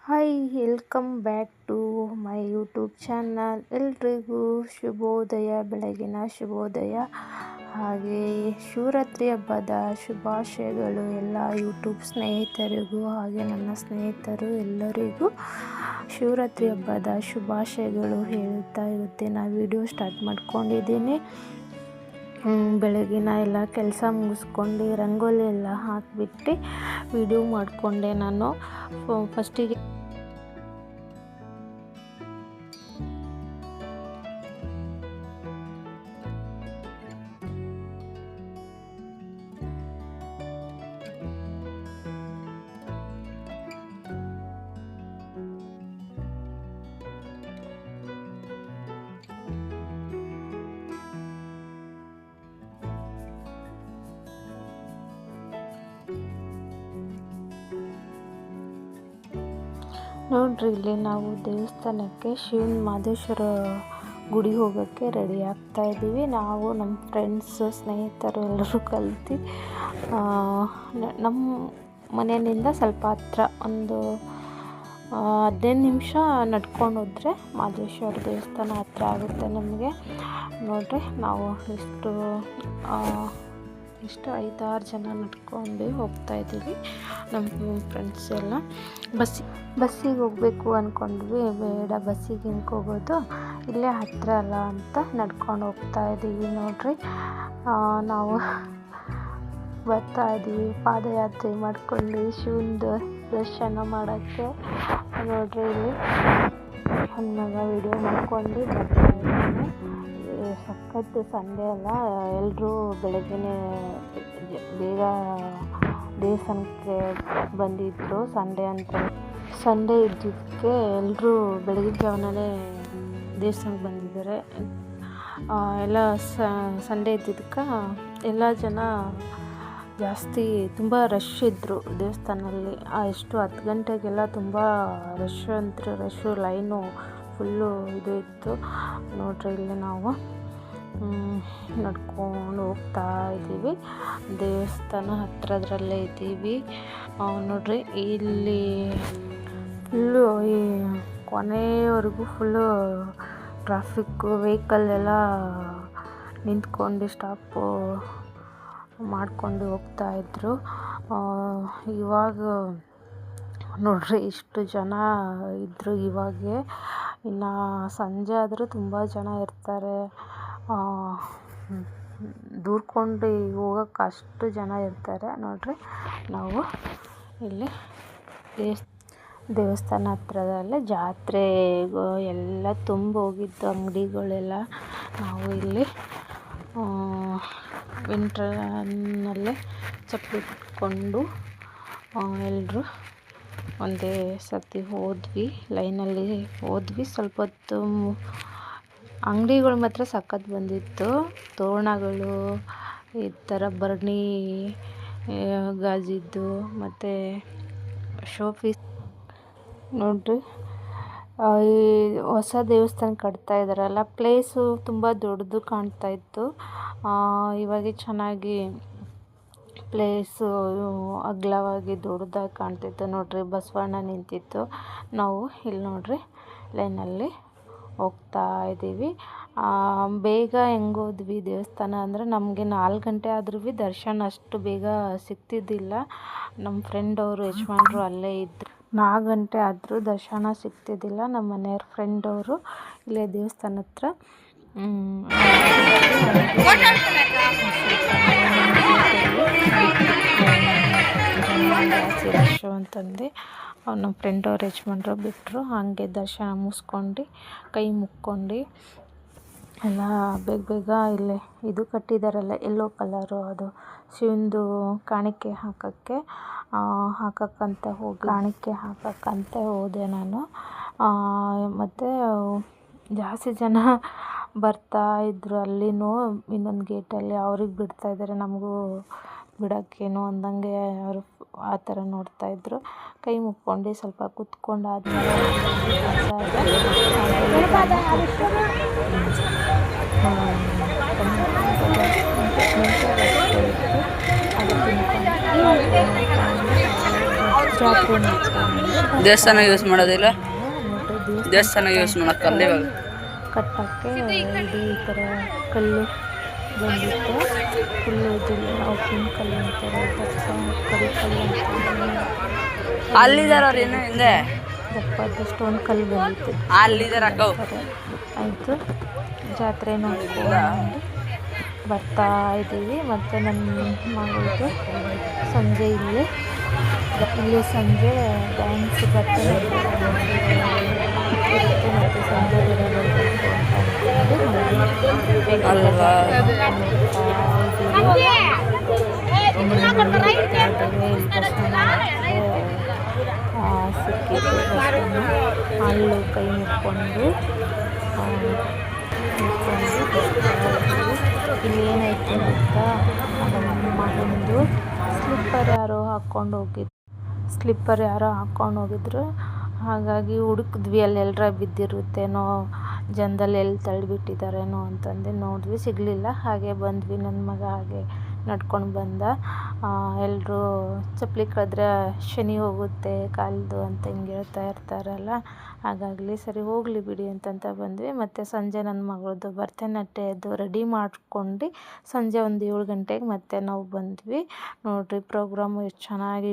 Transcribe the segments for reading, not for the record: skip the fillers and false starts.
Hi, welcome back to my YouTube channel. ಎಲ್ರಿಗೂ ಶುಭೋದಯ, ಬೆಳಗಿನ ಶುಭೋದಯ. ಹಾಗೆ ಶಿವರಾತ್ರಿ ಹಬ್ಬದ ಶುಭಾಶಯಗಳು ಎಲ್ಲ ಯೂಟ್ಯೂಬ್ ಸ್ನೇಹಿತರಿಗೂ ಹಾಗೆ ನನ್ನ ಸ್ನೇಹಿತರು ಎಲ್ಲರಿಗೂ ಶಿವರಾತ್ರಿ ಹಬ್ಬದ ಶುಭಾಶಯಗಳು ಹೇಳುತ್ತಾ ಇವತ್ತಿನ ವಿಡಿಯೋ ಸ್ಟಾರ್ಟ್ ಮಾಡ್ಕೊಂಡಿದ್ದೀನಿ. ಬೆಳಗಿನ ಎಲ್ಲ ಕೆಲಸ ಮುಗಿಸ್ಕೊಂಡು ರಂಗೋಲಿ ಎಲ್ಲ ಹಾಕಿಬಿಟ್ಟು ವಿಡಿಯೋ ಮಾಡಿಕೊಂಡೆ. ನಾನು ಫಸ್ಟಿಗೆ ನೋಡ್ರಿ, ಇಲ್ಲಿ ನಾವು ದೇವಸ್ಥಾನಕ್ಕೆ ಶಿವನ ಮಹದೇಶ್ವರ ಗುಡಿ ಹೋಗೋಕ್ಕೆ ರೆಡಿ ಆಗ್ತಾ ಇದ್ದೀವಿ. ನಾವು ನಮ್ಮ ಫ್ರೆಂಡ್ಸ್ ಸ್ನೇಹಿತರು ಎಲ್ಲರೂ ಕಲ್ತು ನಮ್ಮ ಮನೆಯಿಂದ ಸ್ವಲ್ಪ ಹತ್ರ ಒಂದು 15 ನಿಮಿಷ ನಡ್ಕೊಂಡು ಹೋದರೆ ಮಹದೇಶ್ವರ ದೇವಸ್ಥಾನ ಹತ್ರ ಆಗುತ್ತೆ ನಮಗೆ. ನೋಡ್ರಿ, ನಾವು ಎಷ್ಟು 5-6 ಜನ ನಡ್ಕೊಂಡು ಹೋಗ್ತಾ ಇದ್ದೀವಿ. ನಮ್ಮ ಫ್ರೆಂಡ್ಸ್ ಎಲ್ಲ ಬಸ್ಸಿಗೆ ಹೋಗಬೇಕು ಅಂದ್ಕೊಂಡ್ವಿ. ಬೇಡ, ಬಸ್ಸಿಗೆ ಹಿಂಗೆ ಹೋಗೋದು, ಇಲ್ಲೇ ಹತ್ತಿರ ಅಲ್ಲ ಅಂತ ನಡ್ಕೊಂಡು ಹೋಗ್ತಾ ಇದ್ದೀವಿ. ನೋಡ್ರಿ, ನಾವು ಬರ್ತಾ ಇದ್ದೀವಿ ಪಾದಯಾತ್ರೆ ಮಾಡ್ಕೊಂಡು ಶಿವಂದು ದರ್ಶನ ಮಾಡೋಕ್ಕೆ. ನೋಡ್ರಿ, ಇಲ್ಲಿ ನನ್ನ ವಿಡಿಯೋ ಮಾಡ್ಕೊಂಡು ಬರ್ತಾ ಇದ್ದೀನಿ. ಸಖತ್ತು ಸಂಡೇ ಅಲ್ಲ, ಎಲ್ಲರೂ ಬೆಳಗ್ಗೆನೇ ಬೇಗ ದೇವಸ್ಥಾನಕ್ಕೆ ಬಂದಿದ್ದರು. ಸಂಡೇ ಇದ್ದಿದ್ದಕ್ಕೆ ಎಲ್ಲರೂ ಬೆಳಗಿನ ಜಾವನೇ ದೇವಸ್ಥಾನಕ್ಕೆ ಬಂದಿದ್ದಾರೆ. ಎಲ್ಲ ಸಂಡೇ ಇದ್ದಿದ್ದಕ್ಕೆ ಎಲ್ಲ ಜನ ಜಾಸ್ತಿ ತುಂಬ ರಶ್ ಇದ್ದರು ದೇವಸ್ಥಾನಲ್ಲಿ. ಎಷ್ಟು 10 ಗಂಟೆಗೆಲ್ಲ ತುಂಬ ರಶ್ಶು ಲೈನು ಫುಲ್ಲು ಇದು ಇತ್ತು. ನೋಡ್ರಿ, ಇಲ್ಲಿ ನಾವು ನಡ್ಕೊಂಡು ಹೋಗ್ತಾ ಇದ್ದೀವಿ. ದೇವಸ್ಥಾನ ಹತ್ರದರಲ್ಲೇ ಇದ್ದೀವಿ. ನೋಡ್ರಿ, ಇಲ್ಲಿ ಫುಲ್ಲು ಈ ಕೊನೆಯವರೆಗೂ ಫುಲ್ಲು ಟ್ರಾಫಿಕ್ಕು, ವೆಹಿಕಲ್ ಎಲ್ಲ ನಿಂತ್ಕೊಂಡು ಸ್ಟಾಪು ಮಾಡ್ಕೊಂಡು ಹೋಗ್ತಾಯಿದ್ರು. ಇವಾಗ ನೋಡ್ರಿ, ಇಷ್ಟು ಜನ ಇದ್ದರು ಇವಾಗೆ. ಇನ್ನು ಸಂಜೆ ಆದರೂ ತುಂಬ ಜನ ಇರ್ತಾರೆ. ದೂರ್ಕೊಂಡು ಹೋಗೋಕ್ಕೆ ಅಷ್ಟು ಜನ ಇರ್ತಾರೆ. ನೋಡ್ರಿ, ನಾವು ಇಲ್ಲಿ ದೇವಸ್ಥಾನ ಹತ್ರದಲ್ಲೇ ಜಾತ್ರೆಗೂ ಎಲ್ಲ ತುಂಬ ಹೋಗಿದ್ದು ಅಂಗಡಿಗಳೆಲ್ಲ. ನಾವು ಇಲ್ಲಿ ವಿಂಟ್ರನ್ನಲ್ಲೇ ಚಪ್ಪಲಿ ಇಟ್ಕೊಂಡು ಎಲ್ಲರೂ ಒಂದೇ ಸರ್ತಿ ಹೋದ್ವಿ, ಲೈನಲ್ಲಿ ಹೋದ್ವಿ. ಸ್ವಲ್ಪ ಹೊತ್ತು ಅಂಗಡಿಗಳು ಮಾತ್ರ ಸಖತ್ ಬಂದಿತ್ತು. ತೋರಣಗಳು, ಈ ಥರ ಭರಣಿ ಗಾಜಿದ್ದು ಮತ್ತು ಶೋಪೀಸ್. ನೋಡ್ರಿ, ಈ ಹೊಸ ದೇವಸ್ಥಾನ ಕಟ್ತಾ ಇದ್ದಾರಲ್ಲ, ಪ್ಲೇಸು ತುಂಬ ದೊಡ್ಡದು ಕಾಣ್ತಾ ಇತ್ತು. ಇವಾಗ ಚೆನ್ನಾಗಿ ಪ್ಲೇಸು ಅಗಲವಾಗಿ ದೊಡ್ಡದಾಗಿ ಕಾಣ್ತಿತ್ತು. ನೋಡ್ರಿ, ಬಸವಣ್ಣ ನಿಂತಿತ್ತು. ನಾವು ಇಲ್ಲಿ ನೋಡ್ರಿ ಲೈನಲ್ಲಿ ಹೋಗ್ತಾ ಇದ್ದೀವಿ. ಬೇಗ ಹೆಂಗೆ ಹೋದ್ವಿ ದೇವಸ್ಥಾನ ಅಂದರೆ, ನಮಗೆ 4 ಗಂಟೆ ಆದ್ರೂ ದರ್ಶನ ಅಷ್ಟು ಬೇಗ ಸಿಗ್ತಿದ್ದಿಲ್ಲ. ನಮ್ಮ ಫ್ರೆಂಡ್ ಅವರು ಯಜಮಾನ್ರು ಅಲ್ಲೇ ಇದ್ದರು. 4 ಗಂಟೆ ಆದರೂ ದರ್ಶನ ಸಿಗ್ತಿದ್ದಿಲ್ಲ. ನಮ್ಮ ಮನೆಯವ್ರ ಫ್ರೆಂಡ್ ಅವರು ಇಲ್ಲೇ ದೇವಸ್ಥಾನ ಹತ್ರ ರಶು ಅಂತಂದು ನಮ್ಮ ಫ್ರೆಂಡ್ ಅವ್ರ ಯಜಮಾನ್ರು ಬಿಟ್ಟರು. ಹಾಗೆ ದರ್ಶನ ಮುಗಿಸ್ಕೊಂಡು ಕೈ ಮುಕ್ಕೊಂಡು ಎಲ್ಲ ಬೇಗ ಇಲ್ಲೇ ಇದು ಕಟ್ಟಿದಾರಲ್ಲ ಯೆಲ್ಲೋ ಕಲರು, ಅದು ಶಿವಂದು ಕಾಣಿಕೆ ಹಾಕಕ್ಕಂತ ಹೋದೆ ನಾನು. ಮತ್ತು ಜಾಸ್ತಿ ಜನ ಬರ್ತಾ ಇದ್ದರು. ಅಲ್ಲಿನೂ ಇನ್ನೊಂದು ಗೇಟಲ್ಲಿ ಅವ್ರಿಗೆ ಬಿಡ್ತಾ ಇದ್ದಾರೆ, ನಮಗೂ ಬಿಡೋಕ್ಕೇನು ಅಂದಂಗೆ ಅವರು ಆ ಥರ ನೋಡ್ತಾಯಿದ್ರು. ಕೈ ಮುಕ್ಕೊಂಡು ಸ್ವಲ್ಪ ಕುತ್ಕೊಂಡು ಆದಮೇಲೆ ಜಾತ್ರೆ ದೇವಸ್ಥಾನ ಯೂಸ್ ಮಾಡೋದಿಲ್ಲ, ನೋಡ್ರಿ ದೇವಸ್ಥಾನ ಯೂಸ್ ಮಾಡೋಕ್ಕಲ್ಲ ಇವಾಗ. ಕಟ್ಟಕ್ಕೆ ಇದು ಈ ಥರ ಕಲ್ಲು ಬಂದಿತ್ತು, ಫುಲ್ಲು ಜಲ್ಲಿ ನಾವು ಪಿಂಕ್ ಕಲ್ಲು ಅಂತಾರೆ, ದಪ್ಪ ಕರಿ ಕಲ್ಲು ಅಂತಾರೆ, ಅಲ್ಲಿದ್ದಾರೆ ಅವ್ರು ಇನ್ನೂ ಹಿಂದೆ, ದಪ್ಪದ ಸ್ಟೋನ್ ಕಲ್ಲು ಬಂದಿತ್ತು. ಅಲ್ಲಿದ್ದಾರೆ ಅಕ್ಕ. ಆಯಿತು, ಜಾತ್ರೆ ನೋಡ್ಕೊಂಡು ಬರ್ತಾ ಇದ್ದೀವಿ. ಮತ್ತು ನನ್ನ ಮಗಳದು ಸಂಜೆ ಇಲ್ಲಿ ಸಂಜೆ ಡ್ಯಾನ್ಸ್ ಭರತನಾಟ್ಯ ಇರುತ್ತೆ, ಮತ್ತು ಸಂಜೆ ದಿನ ಬರಬೇಕು ಅಂತ ಸಿಕ್ಕಿದ್ದು ಅಲ್ಲೂ ಕೈ ಮುಕ್ಕೊಂಡು ಇಲ್ಲಿ ಏನಾಯ್ತು ಅಂತ ನಮ್ಮ ಮಗಂದು ಸ್ಲಿಪ್ಪರ್ ಯಾರೋ ಹಾಕ್ಕೊಂಡು ಹೋಗಿದ್ರು. ಹಾಗಾಗಿ ಹುಡುಕಿದ್ವಿ, ಅಲ್ಲಿ ಎಲ್ಲರ ಬಿದ್ದಿರುತ್ತೇನೋ, ಜನದಲ್ಲಿ ಎಲ್ಲಿ ತಳ್ಳಿಬಿಟ್ಟಿದ್ದಾರೇನೋ ಅಂತಂದು ನೋಡಿದ್ವಿ, ಸಿಗಲಿಲ್ಲ. ಹಾಗೆ ಬಂದ್ವಿ. ನನ್ನ ಮಗ ಹಾಗೆ ನಡ್ಕೊಂಡು ಬಂದ. ಎಲ್ಲರೂ ಚಪ್ಪಲಿ ಕಳೆದ್ರೆ ಶನಿ ಹೋಗುತ್ತೆ ಕಾಲ್ದು ಅಂತ ಹಿಂಗೆ ಹೇಳ್ತಾ ಇರ್ತಾರಲ್ಲ, ಹಾಗಾಗಲಿ ಸರಿ ಹೋಗಲಿ ಬಿಡಿ ಅಂತಂತ ಬಂದ್ವಿ. ಮತ್ತು ಸಂಜೆ ನನ್ನ ಮಗಳದ್ದು ಭರತನಾಟ್ಯದ್ದು ರೆಡಿ ಮಾಡ್ಕೊಂಡು ಸಂಜೆ ಒಂದು 7 ಗಂಟೆಗೆ ಮತ್ತೆ ನಾವು ಬಂದ್ವಿ. ನೋಡಿರಿ ಪ್ರೋಗ್ರಾಮು ಎಷ್ಟು ಚೆನ್ನಾಗಿ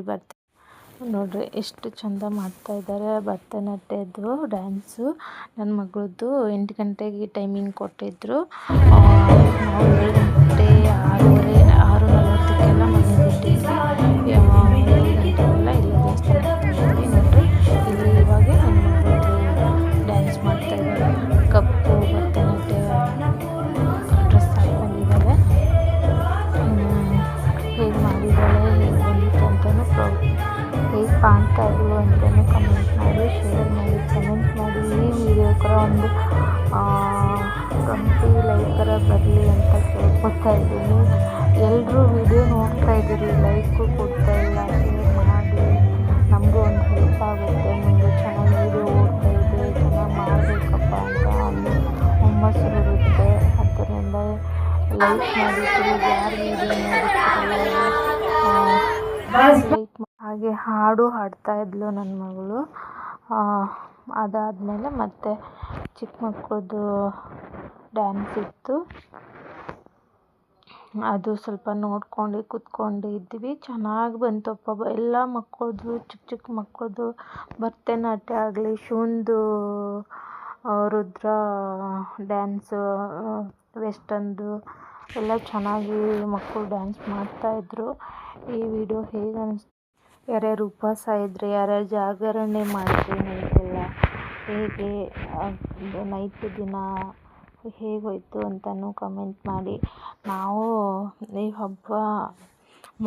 ನೋಡ್ರಿ ಎಷ್ಟು ಚಂದ ಮಾಡ್ತಾಯಿದ್ದಾರೆ ಭರತನಾಟ್ಯದ್ದು ಡ್ಯಾನ್ಸು. ನನ್ನ ಮಗಳದ್ದು 8 ಗಂಟೆಗೆ ಟೈಮಿಂಗ್ ಕೊಟ್ಟಿದ್ದರು. ನಾವು 7 ಗಂಟೆ 6:40ಕ್ಕೆಲ್ಲ ಮನೆ ಬಿಟ್ಟಿದ್ವಿ. 7 ಗಂಟೆಗೆಲ್ಲ ಇಲ್ಲಿ ದೇವಸ್ಥಾನಕ್ಕೆ ನೋಡ್ರಿ. ಇಲ್ಲಿ ಇವಾಗ ನನ್ನ ಮಗಳದ್ದು ಡ್ಯಾನ್ಸ್ ಮಾಡ್ತಾಯಿದ್ದಾರೆ. ಕಪ್ಪು ಭರತನಾಟ್ಯ ಡ್ರೆಸ್ ಹಾಕ್ಕೊಂಡಿದ್ದಾಳೆ. ಹೇಗೆ ಮಾಡಿದ್ದಾಳೆ, ಹೇಗೆ ಬಂದಿತ್ತು ಅಂತಲೂ ಹೇಗೆ ಕಾಣ್ತಾ ಇದ್ರು ಅಂತಲೂ ಕಮೆಂಟ್ ಮಾಡಿ, ಶೇರ್ ಮಾಡಿ, ಕಮೆಂಟ್ ಮಾಡಿ. ಈ ವಿಡಿಯೋಕ್ಕರ ಒಂದು 20 ಲೈಕರ ಬರಲಿ ಅಂತ ಕೇಳ್ಕೊತಾ ಇದ್ದೀನಿ. ಎಲ್ಲರೂ ವಿಡಿಯೋ ನೋಡ್ತಾ ಇದ್ದೀರಿ, ಲೈಕು ಕೊಡ್ತಾ ಇಲ್ಲ, ಶೇರ್ ಮಾಡಿ. ನಮಗೂ ಒಂದು ಹೆಲ್ಪ್ ಆಗುತ್ತೆ, ಮುಂದೆ ಚೆನ್ನಾಗಿ ವಿಡಿಯೋ ಓಡ್ತಾ ಇದೆ, ಚೆನ್ನಾಗಿ ಮಾಡಬೇಕಪ್ಪ ಅಂತ ಒಂದು ಹುಮ್ಮಸ್ಸು ಬರುತ್ತೆ. ಅದರಿಂದ ಲೈಕ್ ಮಾಡಿ, ಯಾರು ವಿಡಿಯೋ ನೋಡುತ್ತಾರಲ್ಲ ಹಾಗೆ ಹಾಡು ಹಾಡ್ತಾ ಇದ್ಲು ನನ್ನ ಮಗಳು. ಅದಾದಮೇಲೆ ಮತ್ತೆ ಚಿಕ್ಕ ಮಕ್ಕಳದ್ದು ಡ್ಯಾನ್ಸ್ ಇತ್ತು, ಅದು ಸ್ವಲ್ಪ ನೋಡ್ಕೊಂಡು ಕೂತ್ಕೊಂಡು ಇದ್ವಿ. ಚೆನ್ನಾಗಿ ಬಂತಪ್ಪ. ಎಲ್ಲ ಮಕ್ಕಳದು, ಚಿಕ್ಕ ಮಕ್ಕಳದು ಭರತನಾಟ್ಯ ಆಗಲಿ, ಶಿವಂದು ರುದ್ರ ಡ್ಯಾನ್ಸು, ವೆಸ್ಟರ್ನ್ದು ಎಲ್ಲ ಚೆನ್ನಾಗಿ ಮಕ್ಕಳು ಡ್ಯಾನ್ಸ್ ಮಾಡ್ತಾಯಿದ್ರು. ಈ ವಿಡಿಯೋ ಹೇಗೆ ಅನಿಸ್ತು, ಯಾರ್ಯಾರು ಉಪವಾಸ ಇದ್ದರೆ, ಯಾರ್ಯಾರು ಜಾಗರಣೆ ಮಾಡಿದ್ರಿ ನೈಟೆಲ್ಲ, ಹೇಗೆ ನೈಟ್ ದಿನ ಹೇಗೆ ಹೋಯಿತು ಅಂತಲೂ ಕಮೆಂಟ್ ಮಾಡಿ. ನಾವು ಈ ಹಬ್ಬ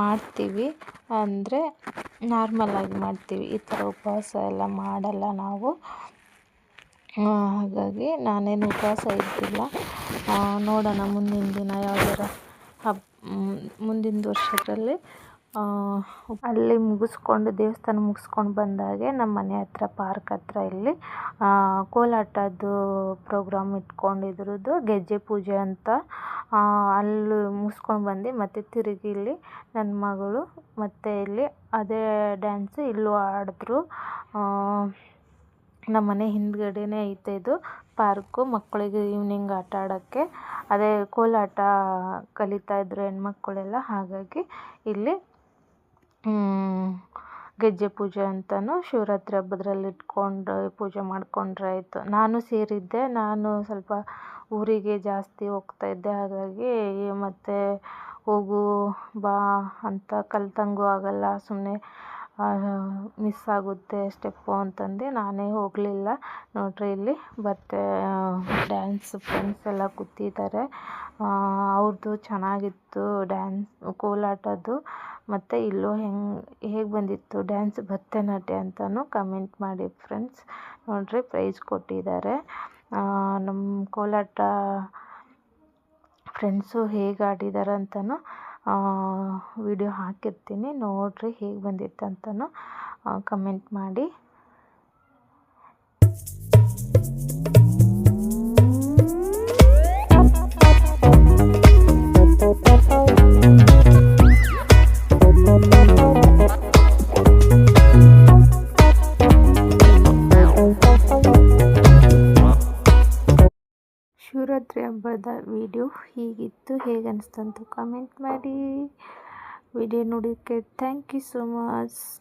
ಮಾಡ್ತೀವಿ ಅಂದರೆ ನಾರ್ಮಲಾಗಿ ಮಾಡ್ತೀವಿ, ಈ ಥರ ಉಪವಾಸ ಎಲ್ಲ ಮಾಡಲ್ಲ ನಾವು. ಹಾಗಾಗಿ ನಾನೇನು ಉಪವಾಸ ಇದ್ದಿಲ್ಲ. ನೋಡೋಣ ಮುಂದಿನ ದಿನ ಯಾವ್ದಾರ ಮುಂದಿನ ವರ್ಷದಲ್ಲಿ ಅಲ್ಲಿ ಮುಗಿಸ್ಕೊಂಡು ದೇವಸ್ಥಾನ ಮುಗಿಸ್ಕೊಂಡು ಬಂದಾಗೆ ನಮ್ಮ ಮನೆ ಹತ್ರ ಪಾರ್ಕ್ ಹತ್ರ ಇಲ್ಲಿ ಕೋಲಾಟದ್ದು ಪ್ರೋಗ್ರಾಮ್ ಇಟ್ಕೊಂಡಿದ್ರದ್ದು ಗೆಜ್ಜೆ ಪೂಜೆ ಅಂತ. ಅಲ್ಲಿ ಮುಗಿಸ್ಕೊಂಡು ಬಂದು ಮತ್ತೆ ತಿರುಗಿ ಇಲ್ಲಿ ನನ್ನ ಮಗಳು ಮತ್ತು ಇಲ್ಲಿ ಅದೇ ಡ್ಯಾನ್ಸು ಇಲ್ಲೂ ಆಡಿದ್ರು. ನಮ್ಮ ಮನೆ ಹಿಂದ್ಗಡೆನೇ ಐತೆ ಇದು ಪಾರ್ಕು, ಮಕ್ಕಳಿಗೆ ಈವ್ನಿಂಗ್ ಆಟ ಆಡೋಕ್ಕೆ. ಅದೇ ಕೋಲಾಟ ಕಲಿತಾ ಇದ್ರು ಹೆಣ್ಮಕ್ಕಳೆಲ್ಲ, ಹಾಗಾಗಿ ಇಲ್ಲಿ ಗೆಜ್ಜೆ ಪೂಜೆ ಅಂತಲೂ ಶಿವರಾತ್ರಿ ಹಬ್ಬದ್ರಲ್ಲಿ ಇಟ್ಕೊಂಡು ಪೂಜೆ ಮಾಡಿಕೊಂಡ್ರೆ ಆಯಿತು. ನಾನು ಸೇರಿದ್ದೆ, ನಾನು ಸ್ವಲ್ಪ ಊರಿಗೆ ಜಾಸ್ತಿ ಹೋಗ್ತಾಯಿದ್ದೆ, ಹಾಗಾಗಿ ಮತ್ತೆ ಹೋಗು ಬಾ ಅಂತ ಕಲ್ತಂಗೂ ಆಗಲ್ಲ, ಸುಮ್ಮನೆ ಮಿಸ್ ಆಗುತ್ತೆ ಸ್ಟೆಪ್ಪು ಅಂತಂದು ನಾನೇ ಹೋಗಲಿಲ್ಲ. ನೋಡ್ರಿ ಇಲ್ಲಿ ಡ್ಯಾನ್ಸ್ ಫ್ರೆಂಡ್ಸ್ ಎಲ್ಲ ಕೂತಿದ್ದಾರೆ. ಅವ್ರದ್ದು ಚೆನ್ನಾಗಿತ್ತು ಡ್ಯಾನ್ಸ್ ಕೋಲಾಟದ್ದು. ಮತ್ತು ಇಲ್ಲೂ ಹೇಗೆ ಬಂದಿತ್ತು ಡ್ಯಾನ್ಸ್ ಭರತನಾಟ್ಯ ಅಂತಲೂ ಕಮೆಂಟ್ ಮಾಡಿ ಫ್ರೆಂಡ್ಸ್. ನೋಡ್ರಿ ಪ್ರೈಸ್ ಕೊಟ್ಟಿದ್ದಾರೆ. ನಮ್ಮ ಕೋಲಾಟ ಫ್ರೆಂಡ್ಸು ಹೇಗೆ ಆಡಿದ್ದಾರೆ ಅಂತಲೂ ವಿಡಿಯೋ ಹಾಕಿರ್ತೀನಿ, ನೋಡ್ರಿ ಹೇಗೆ ಬಂದಿತ್ತು ಅಂತಲೂ ಕಮೆಂಟ್ ಮಾಡಿ. ಶಿವರಾತ್ರಿ ಹಬ್ಬದ ವಿಡಿಯೋ ಹೀಗಿತ್ತು. ಹೇಗೆ ಅನಿಸ್ತಂತ ಕಮೆಂಟ್ ಮಾಡಿ. ವಿಡಿಯೋ ನೋಡೋಕ್ಕೆ ಥ್ಯಾಂಕ್ ಯು ಸೋ ಮಚ್.